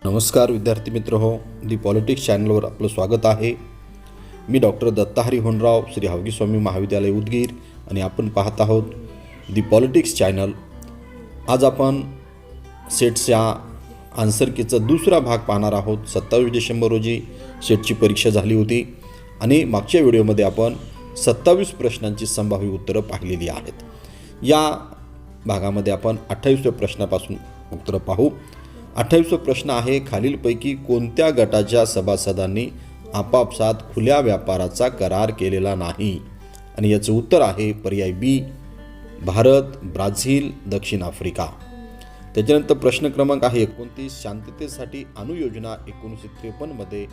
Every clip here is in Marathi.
नमस्कार विद्यार्थी मित्र हो, दी पॉलिटिक्स चॅनलवर आपलं स्वागत आहे. मी डॉक्टर दत्ताहरी होनराव, श्री हावगी स्वामी महाविद्यालय उदगीर आणि आपण पाहत आहोत दी पॉलिटिक्स चॅनल. आज आपण सेटच्या आन्सर कीचा दुसरा भाग पाहणार आहोत. 27 डिसेंबर रोजी सेटची परीक्षा झाली होती आणि मागच्या व्हिडिओमध्ये आपण 27 प्रश्नांची संभाव्य उत्तरं पाहिलेली आहेत. या भागामध्ये आपण 28व्या प्रश्नापासून उत्तरं पाहू. 28वा प्रश्न आहे, खालीलपैकी कोणत्या गटाच्या सभासदांनी आपापसात खुल्या व्यापाराचा करार केलेला नाही? आणि याचं उत्तर आहे पर्याय बी, भारत, ब्राझील, दक्षिण आफ्रिका. त्याच्यानंतर प्रश्न क्रमांक आहे 29, शांततेसाठी अणुयोजना 1953 मध्ये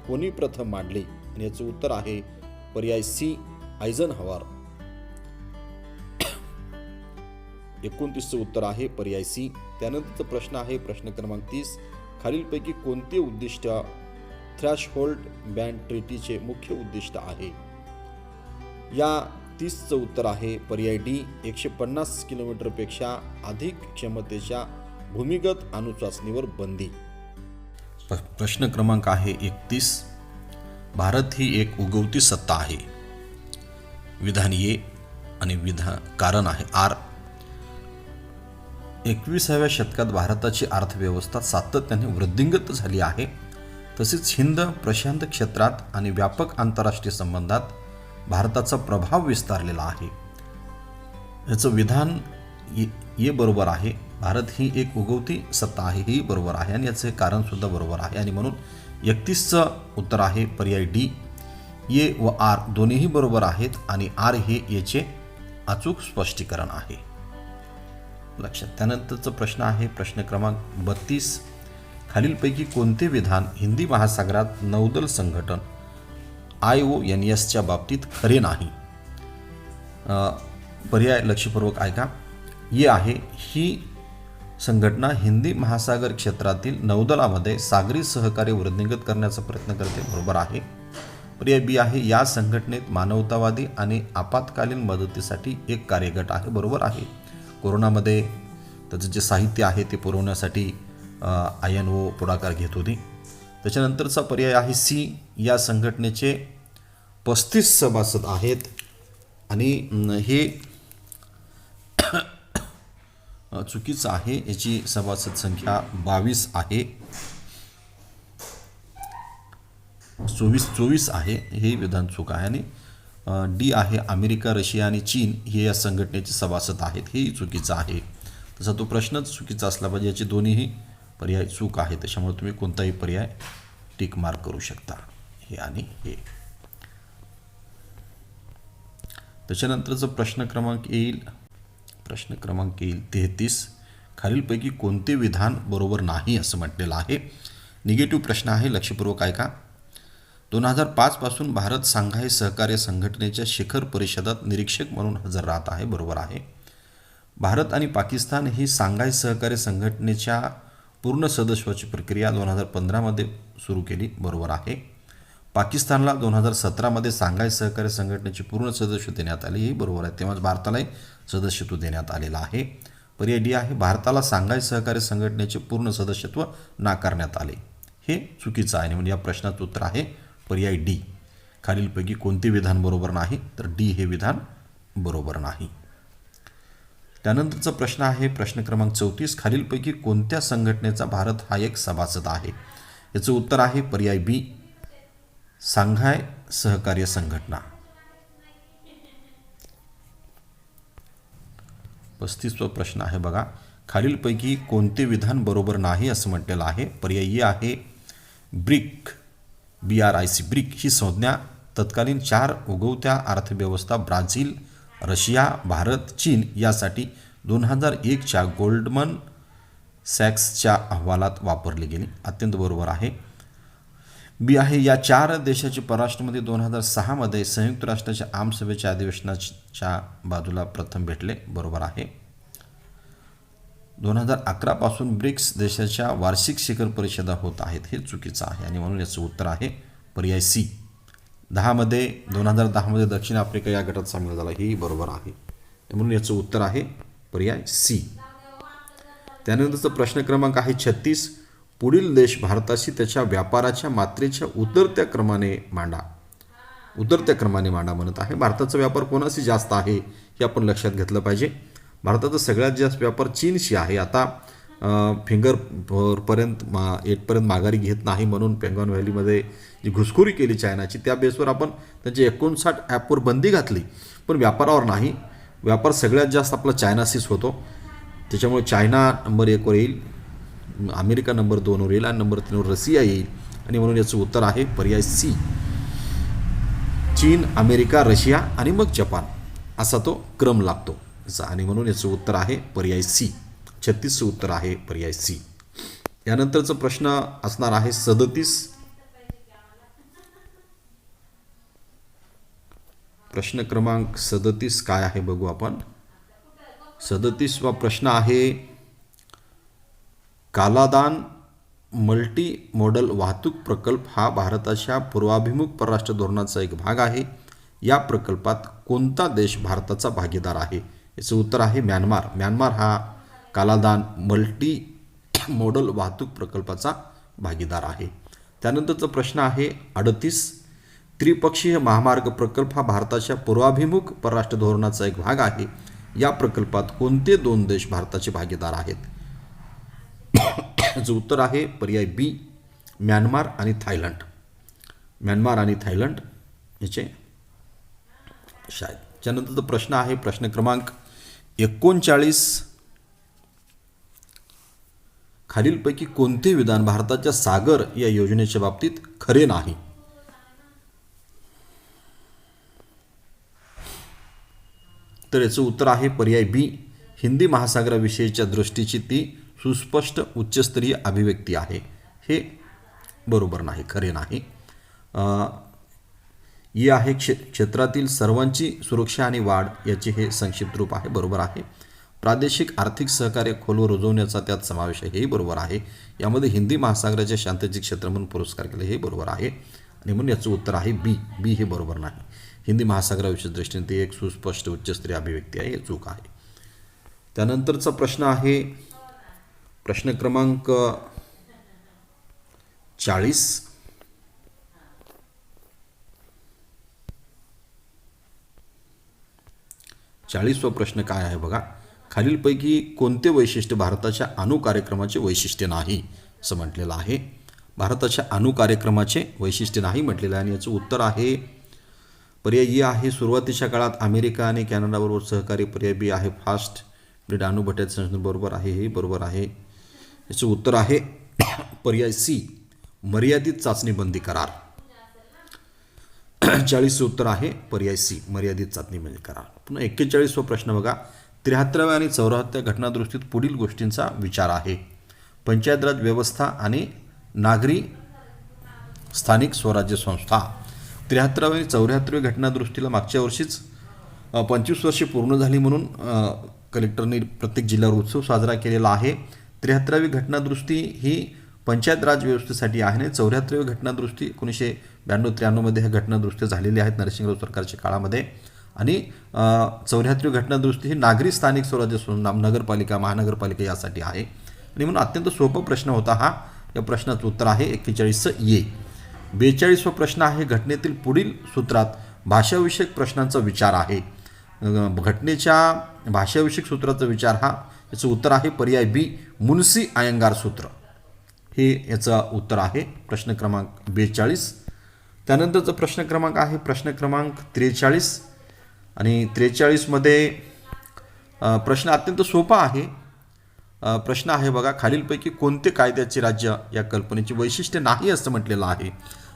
कोणी प्रथम मांडली? आणि याचं उत्तर आहे पर्याय सी, आयझनहॉवर. 29चं उत्तर आहे पर्याय सी. त्यानंतरचा प्रश्न आहे प्रश्न क्रमांक 30, खालीलपैकी कोणते उद्दिष्ट थ्रॅशहोल्ड बँड ट्रीटीचे मुख्य उद्दिष्ट आहे? या 30चं उत्तर आहे पर्याय डी, 150 किलोमीटरपेक्षा अधिक क्षमतेच्या भूमिगत अणुचाचणीवर बंदी. प्रश्न क्रमांक आहे 31, भारत ही एक उगवती सत्ता आहे. विधान ए आणि कारण आहे आर. 21व्या शतकात भारताची अर्थव्यवस्था सातत्याने वृद्धिंगत झाली आहे. तसेच हिंद प्रशांत क्षेत्रात आणि व्यापक आंतरराष्ट्रीय संबंधात भारताचा प्रभाव विस्तारलेला आहे. याचं विधान ये बरोबर आहे. भारत ही एक उगवती सत्ता आहे, ही बरोबर आहे आणि याचे कारण सुद्धा बरोबर आहे. आणि म्हणून 31चं उत्तर आहे पर्याय डी. ये व आर दोन्हीही बरोबर आहेत आणि आर हे याचे अचूक स्पष्टीकरण आहे. लक्षात. त्यानंतरचा प्रश्न आहे प्रश्न क्रमांक 32, खालीलपैकी कोणते विधान हिंदी महासागरात नौदल संघटन IONSच्या बाबतीत खरे नाही? पर्याय लक्षपूर्वक ऐका. ये आहे, ही संघटना हिंदी महासागर क्षेत्रातील नौदलामध्ये सागरी सहकार्य वृद्धिंगत करण्याचा प्रयत्न करते, बरोबर आहे. पर्याय बी आहे, या संघटनेत मानवतावादी आणि आपत्कालीन मदतीसाठी एक कार्यगट आहे, बरोबर आहे. कोरोनामध्ये त्याचं जे साहित्य आहे ते पुरवण्यासाठी INO पुढाकार घेत होती. त्याच्यानंतरचा पर्याय आहे सी, या संघटनेचे 35 सभासद आहेत आणि हे चुकीचं आहे. याची सभासद संख्या 22 आहे, 24 आहे. हे विधान चूक आहे. आणि डी आहे, अमेरिका, रशिया आणि चीन हे या संघटनेचे सभासद आहेत, हेही चुकीचं आहे. तसा तो प्रश्नच चुकीचा असला पाहिजे. याचे दोन्हीही पर्याय चूक आहे, त्याच्यामुळे तुम्ही कोणताही पर्याय टिक मार्क करू शकता, हे आणि हे. त्याच्यानंतरचा प्रश्न क्रमांक येईल 33, खालीलपैकी कोणते विधान बरोबर नाही असं म्हटलेलं आहे. निगेटिव्ह प्रश्न आहे, लक्षपूर्वक ऐका. 2005 पासून भारत शांघाय सहकार्य संघटनेच्या शिखर परिषदात निरीक्षक म्हणून हजर राहत आहे, बरोबर आहे. भारत आणि पाकिस्तान ही शांघाय सहकार्य संघटनेच्या पूर्ण सदस्यत्वाची प्रक्रिया 2015 मध्ये सुरू केली, बरोबर आहे. पाकिस्तानला 2017 मध्ये शांघाय सहकार्य संघटनेचे पूर्ण सदस्य देण्यात आले, हे बरोबर आहे. तेव्हाच भारतालाही सदस्यत्व देण्यात आलेलं आहे. पर्याय डी आहे, भारताला शांघाय सहकार्य संघटनेचे पूर्ण सदस्यत्व नाकारण्यात आले, हे चुकीचं आहे. म्हणजे या प्रश्नाचं उत्तर आहे पर्याय डी. खालीलपैकी कोणते विधान बरोबर नाही? तर डी हे विधान बरोबर नाही. त्यानंतरचा प्रश्न आहे प्रश्न क्रमांक 34, खालीलपैकी कोणत्या संघटनेचा भारत हा एक सभासद आहे? याचं उत्तर आहे पर्याय बी, शांघाय सहकार्य संघटना. 35वा प्रश्न आहे बघा, खालीलपैकी कोणते विधान बरोबर नाही असं म्हटलेलं आहे. पर्याय ए आहे, ब्रिक, BRIC, ब्रिक ही संज्ञा तत्कालीन 4 उगवत्या अर्थव्यवस्था ब्राझील, रशिया, भारत, चीन यासाठी 2001च्या गोल्डमन सॅक्सच्या अहवालात वापरली गेली, अत्यंत बरोबर आहे. बी आहे, या 4 देशाचे परराष्ट्रमंत्री 2006 मध्ये संयुक्त राष्ट्राच्या आमसभेच्या अधिवेशनाच्या बाजूला प्रथम भेटले, बरोबर आहे. 2011 पासून ब्रिक्स देशाच्या वार्षिक शिखर परिषदा होत आहेत, हे चुकीचं आहे. आणि म्हणून याचं उत्तर आहे पर्याय सी. 2010 मध्ये दक्षिण आफ्रिका या गटात सामील झाला, हेही बरोबर आहे. म्हणून याचं उत्तर आहे पर्याय सी. त्यानंतरचा प्रश्न क्रमांक आहे 36, पुढील देश भारताशी त्याच्या व्यापाराच्या मात्रेच्या उतरत्या क्रमाने मांडा म्हणत आहे. भारताचा व्यापार कोणाशी जास्त आहे हे आपण लक्षात घेतलं पाहिजे. भारताचा सगळ्यात जास्त व्यापार चीनशी आहे. आता फिंगर येथपर्यंत माघारी घेत नाही म्हणून पेंगॉन व्हॅलीमध्ये जी घुसखोरी केली चायनाची, त्या बेसवर आपण त्यांची 59 ॲपवर बंदी घातली, पण व्यापारावर नाही. व्यापार सगळ्यात जास्त आपला चायनाशीच होतो. त्याच्यामुळे चायना नंबर 1वर येईल, अमेरिका नंबर 2वर येईल आणि नंबर 3वर रशिया येईल. आणि म्हणून याचं उत्तर आहे पर्याय सी. चीन, अमेरिका, रशिया आणि मग जपान असा तो क्रम लागतो. आणि म्हणून याचं उत्तर आहे पर्याय सी. 36चं उत्तर आहे पर्याय सी. यानंतरचा प्रश्न असणार आहे 37. प्रश्न क्रमांक 37 काय आहे बघू आपण. 37वा प्रश्न आहे, कालादान मल्टी मॉडल वाहतूक प्रकल्प हा भारताच्या पूर्वाभिमुख परराष्ट्र धोरणाचा एक भाग आहे. या प्रकल्पात कोणता देश भारताचा भागीदार आहे? याचं उत्तर आहे म्यानमार. म्यानमार हा कालादान मल्टी मॉडल वाहतूक प्रकल्पाचा भागीदार आहे. त्यानंतरचा प्रश्न आहे 38. त्रिपक्षीय महामार्ग प्रकल्प हा भारताच्या पूर्वाभिमुख परराष्ट्र धोरणाचा एक भाग आहे. या प्रकल्पात कोणते 2 देश भारताचे भागीदार आहेत? याचं उत्तर आहे पर्याय बी, म्यानमार आणि थायलंड. म्यानमार आणि थायलंड याचे शायद. त्यानंतरचा प्रश्न आहे प्रश्न क्रमांक 39. खालीलपैकी कोणते विधान भारताच्या सागर या योजनेच्या बाबतीत खरे नाही? तर याचं उत्तर आहे पर्याय बी, हिंदी महासागराविषयीच्या दृष्टीची ती सुस्पष्ट उच्चस्तरीय अभिव्यक्ती आहे. हे बरोबर नाही, खरे नाही. ही आहे क्षेत्रातील सर्वांची सुरक्षा आणि वाढ याचे हे संक्षिप्त रूप आहे. बरोबर आहे. प्रादेशिक आर्थिक सहकार्य खोलवर रुजवण्याचा त्यात समावेश आहे. हेही बरोबर आहे. यामध्ये हिंदी महासागराच्या शांततेचे क्षेत्र म्हणून पुरस्कार केले, हे बरोबर आहे. आणि म्हणून याचं उत्तर आहे बी. बी हे बरोबर नाही. हिंदी महासागराविषयी दृष्टीने ती एक सुस्पष्ट उच्चस्तरीय अभिव्यक्ती आहे, हे चूक आहे. त्यानंतरचा प्रश्न आहे प्रश्न क्रमांक 40. 40वा प्रश्न काय आहे बघा. खालीलपैकी कोणते वैशिष्ट्य भारताच्या अणु कार्यक्रमाचे वैशिष्ट्य नाही असं म्हटलेलं आहे? भारताच्या अणु कार्यक्रमाचे वैशिष्ट्य नाही म्हटलेलं आहे आणि याचं उत्तर आहे पर्याय ए आहे, सुरुवातीच्या काळात अमेरिका आणि कॅनडाबरोबर सहकार्य. पर्याय बी आहे, फास्ट ग्रिड अणुभट्ट्याचे संशोधन. बरोबर आहे, हे बरोबर आहे. याचं उत्तर आहे पर्याय सी, मर्यादित चाचणी बंदी करार. 40चं उत्तर आहे पर्याय सी, मर्यादित चाचणी बंदी करार. पुन्हा 41वा प्रश्न बघा. 73व्या आणि 74व्या घटनादुरुस्तीत पुढील गोष्टींचा विचार आहे? पंचायत राज व्यवस्था आणि नागरी स्थानिक स्वराज्य संस्था. 73व्या आणि 74व्या घटनादुरुस्तीला मागच्या वर्षीच 25 वर्षे पूर्ण झाली म्हणून कलेक्टरने प्रत्येक जिल्ह्यावर उत्सव साजरा केलेला आहे. 73वी घटनादुरुस्ती ही पंचायत राज व्यवस्थेसाठी आहे आणि 74वी घटनादुरुस्ती 1992-93मध्ये ह्या घटनादुरुस्त्या झालेल्या आहेत नरसिंहराव सरकारच्या काळामध्ये. आणि 74वी घटनादुरुस्ती ही नागरी स्थानिक स्वराज्य संस्था, नगरपालिका, महानगरपालिका यासाठी आहे. आणि म्हणून अत्यंत सोपा प्रश्न होता हा. या प्रश्नाचं उत्तर आहे 41चं ए. 42वा प्रश्न आहे, घटनेतील पुढील सूत्रात भाषाविषयक प्रश्नांचा विचार आहे. घटनेच्या भाषाविषयक सूत्राचा विचार हा, याचं उत्तर आहे पर्याय बी, मुन्सी अय्यंगार सूत्र. हे याचं उत्तर आहे प्रश्न क्रमांक 42. त्यानंतरचा प्रश्न क्रमांक आहे प्रश्न क्रमांक 43. आणि 43मध्ये प्रश्न अत्यंत सोपा आहे. प्रश्न आहे बघा, खालीलपैकी कोणते कायद्याचे राज्य या कल्पनेचे वैशिष्ट्य नाही असं म्हटलेलं आहे?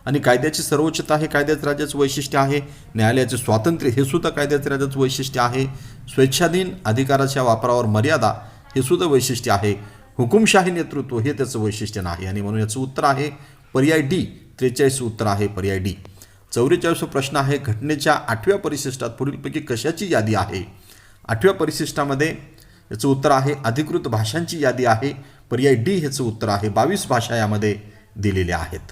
आणि कायद्याची सर्वोच्चता हे कायद्याचं राज्याचं वैशिष्ट्य आहे. न्यायालयाचे स्वातंत्र्य हे सुद्धा कायद्याचं राज्याचं वैशिष्ट्य आहे. स्वेच्छाधीन अधिकाराच्या वापरावर मर्यादा हे सुद्धा वैशिष्ट्य आहे. हुकुमशाही नेतृत्व हे त्याचं वैशिष्ट्य नाही. आणि म्हणून याचं उत्तर आहे पर्याय डी. 43 उत्तर आहे पर्याय डी. 44वा प्रश्न आहे, घटनेच्या 8व्या परिशिष्टात पुढीलपैकी कशाची यादी आहे? 8व्या परिशिष्टामध्ये याचं उत्तर आहे अधिकृत भाषांची यादी आहे. पर्याय डी ह्याचं उत्तर आहे. 22 भाषा यामध्ये दिलेल्या आहेत.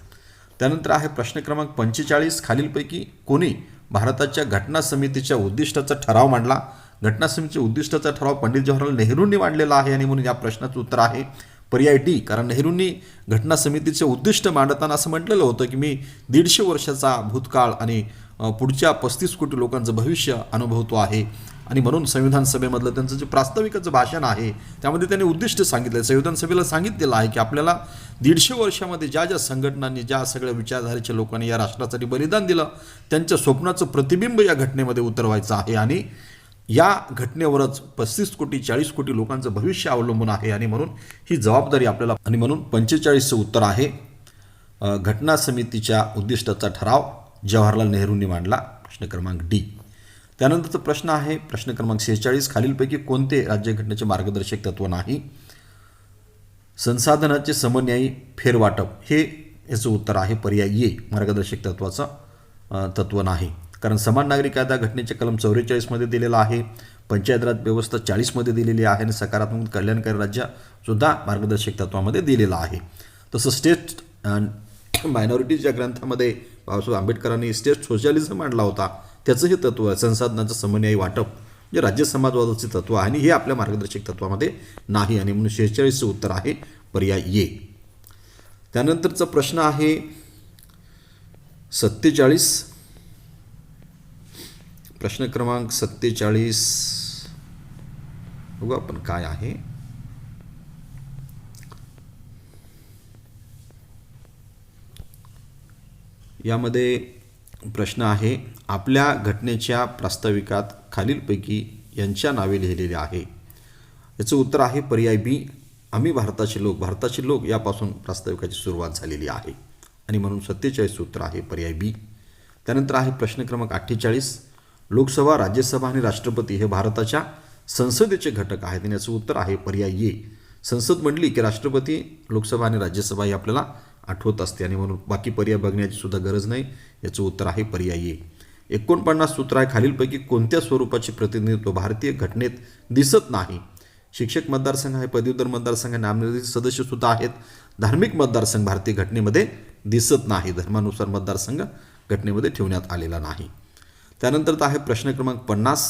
त्यानंतर आहे प्रश्न क्रमांक 45. खालीलपैकी कोणी भारताच्या घटना समितीच्या उद्दिष्टाचा ठराव मांडला? घटना समितीच्या उद्दिष्टाचा ठराव पंडित जवाहरलाल नेहरूंनी मांडलेला आहे. आणि म्हणून या प्रश्नाचं उत्तर आहे पर्याय डी, कारण नेहरूंनी घटना समितीचे उद्दिष्ट मांडताना असं म्हटलेलं होतं की मी 150 वर्षाचा भूतकाळ आणि पुढच्या 35 कोटी लोकांचं भविष्य अनुभवतो आहे, आणि म्हणून संविधान सभेमधलं त्यांचं जे प्रास्ताविकाचं भाषण आहे त्यामध्ये त्यांनी उद्दिष्ट सांगितलं. संविधान सभेला सांगितलेलं आहे की आपल्याला 150 वर्षामध्ये ज्या ज्या संघटनांनी, ज्या सगळ्या विचारधारेच्या लोकांनी या राष्ट्रासाठी बलिदान दिलं, त्यांच्या स्वप्नाचं प्रतिबिंब या घटनेमध्ये उतरवायचं आहे, आणि या घटनेवरच 35 कोटी 40 कोटी लोकांचं भविष्य अवलंबून आहे, आणि म्हणून ही जबाबदारी आपल्याला, आणि म्हणून 45चं उत्तर आहे घटना समितीच्या उद्दिष्टाचा ठराव जवाहरलाल नेहरूंनी मांडला, प्रश्न क्रमांक डी. त्यानंतरचा प्रश्न आहे प्रश्न क्रमांक 46, खालीलपैकी कोणते राज्यघटनेचे मार्गदर्शक तत्व नाही? संसाधनाचे समन्यायी फेरवाटप हे याचं उत्तर आहे पर्याय ए, मार्गदर्शक तत्वाचं तत्व नाही, कारण समान नागरी कायदा घटनेच्या कलम 44 मध्ये दिलेला आहे, पंचायत राज व्यवस्था 40 मध्ये दिलेली आहे, आणि सकारात्मक कल्याणकारी राज्य सुद्धा मार्गदर्शक तत्वामध्ये दिलेला आहे. तसं स्टेट मायनॉरिटीज या ग्रंथामध्ये बाबासाहेब आंबेडकरांनी स्टेट सोशलिझम मांडला होता, त्याचं हे तत्व आहे संसाधनाचं समन्यायी वाटप, जे राज्य समाजवादाचे तत्व आहे, आणि हे आपल्या मार्गदर्शक तत्वामध्ये नाही, आणि म्हणून 46चं उत्तर आहे पर्याय ए. त्यानंतरचा प्रश्न आहे 47, प्रश्न क्रमांक 47 बघू आपण काय आहे. यामध्ये प्रश्न आहे आपल्या घटनेच्या प्रास्ताविकात खालीलपैकी यांच्या नावे लिहिलेले आहे. याचं उत्तर आहे पर्याय बी, आम्ही भारताचे लोक यापासून प्रास्ताविकाची सुरुवात झालेली आहे, आणि म्हणून 47 उत्तर आहे पर्याय बी. त्यानंतर आहे प्रश्न क्रमांक 48, लोकसभा, राज्यसभा आणि राष्ट्रपती हे भारताच्या संसदेचे घटक आहेत, आणि याचं उत्तर आहे पर्याय ए. संसद म्हटली की राष्ट्रपती, लोकसभा आणि राज्यसभा ही आपल्याला आठवत असते, आणि म्हणून बाकी पर्याय बघण्याची सुद्धा गरज नाही. याचं उत्तर आहे पर्याय ए. 49 सूत्र आहे खालीलपैकी कोणत्या स्वरूपाचे प्रतिनिधित्व भारतीय घटनेत दिसत नाही? शिक्षक मतदारसंघ आहे, पदवीधर मतदारसंघ, नामनिर्देशित सदस्य सुद्धा आहेत. धार्मिक मतदारसंघ भारतीय घटनेमध्ये दिसत नाही, धर्मानुसार मतदारसंघ घटनेमध्ये ठेवण्यात आलेला नाही. त्यानंतर आहे प्रश्न क्रमांक 50,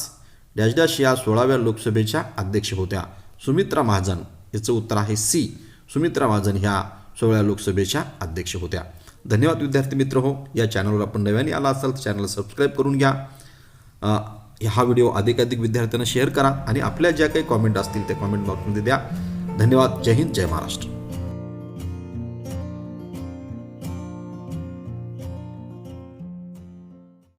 डॅश डॅश या 16व्या लोकसभेच्या अध्यक्ष होत्या? सुमित्रा महाजन. याचं उत्तर आहे सी, सुमित्रा महाजन ह्या 16व्या लोकसभेच्या अध्यक्ष होत्या. धन्यवाद विद्यार्थी मित्र हो. या चॅनलवर आपण नव्याने आला असाल तर चॅनल सबस्क्राईब करून घ्या. हा व्हिडिओ अधिकाधिक विद्यार्थ्यांना शेअर करा, आणि आपल्या ज्या काही कॉमेंट असतील त्या कॉमेंट बॉक्समध्ये द्या. धन्यवाद. जय हिंद, जय महाराष्ट्र.